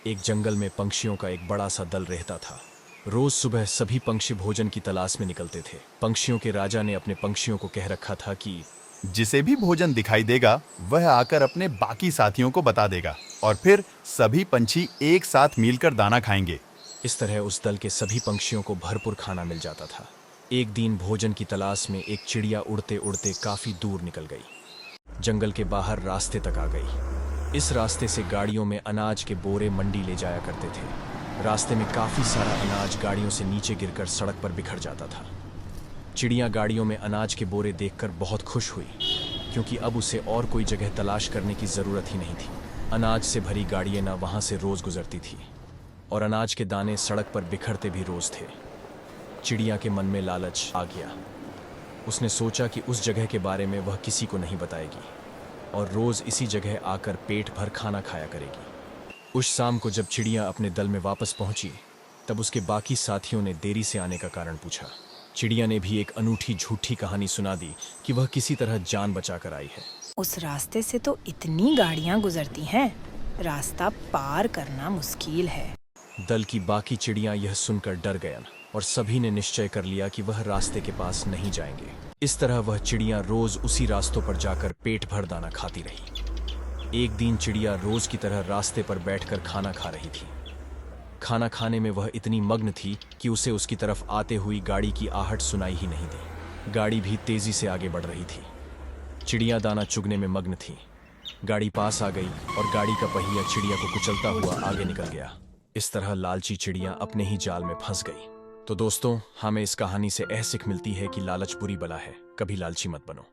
एक जंगल में पंछियों का एक बड़ा सा दल रहता था। रोज सुबह सभी पंछी भोजन की तलाश में निकलते थे। पंछियों के राजा ने अपने पंछियों को कह रखा था कि जिसे भी भोजन दिखाई देगा वह आकर अपने बाकी साथियों को बता देगा और फिर सभी पंछी एक साथ मिलकर दाना खाएंगे। इस तरह उस दल के सभी पंछियों को भरपूर खाना मिल जाता था। एक दिन भोजन की तलाश में एक चिड़िया उड़ते उड़ते काफी दूर निकल गई। जंगल के बाहर रास्ते तक आ गई। इस रास्ते से गाड़ियों में अनाज के बोरे मंडी ले जाया करते थे। रास्ते में काफी सारा अनाज गाड़ियों से नीचे गिरकर सड़क पर बिखर जाता था। चिड़िया गाड़ियों में अनाज के बोरे देखकर बहुत खुश हुई, क्योंकि अब उसे और कोई जगह तलाश करने की जरूरत ही नहीं थी। अनाज से भरी गाड़ियां ना वहां से रोज गुजरती थी और अनाज के दाने सड़क पर बिखरते भी रोज थे। चिड़िया के मन में लालच आ गया। उसने सोचा कि उस जगह के बारे में वह किसी को नहीं बताएगी और रोज इसी जगह आकर पेट भर खाना खाया करेगी। उस शाम को जब चिड़िया अपने दल में वापस पहुंची, तब उसके बाकी साथियों ने देरी से आने का कारण पूछा। चिड़िया ने भी एक अनूठी झूठी कहानी सुना दी कि वह किसी तरह जान बचाकर आई है। उस रास्ते से तो इतनी गाड़ियां गुजरती हैं, रास्ता पार करना मुश्किल है। दल की बाकी चिड़ियां यह सुनकर डर गयन और सभी ने निश्चय कर लिया कि वह रास्ते के पास नहीं जाएंगे। इस तरह वह चिड़ियां रोज उसी रास्तों पर जाकर पेट भर दाना खाती रही। एक दिन चिड़िया रोज की तरह रास्ते पर बैठकर खाना खा रही थी। खाना खाने में वह इतनी मग्न थी कि उसे उसकी तरफ आते हुई गाड़ी की आहट सुनाई ही नहीं दी। गाड़ी भी तेजी से आगे बढ़ रही थी। चिड़िया दाना चुगने में मग्न थी। गाड़ी पास आ गई और गाड़ी का पहिया चिड़िया को कुचलता हुआ आगे निकल गया। इस तरह लालची चिड़िया अपने ही जाल में फंस गई। तो दोस्तों, हमें इस कहानी से यह सीख मिलती है कि लालच बुरी बला है, कभी लालची मत बनो।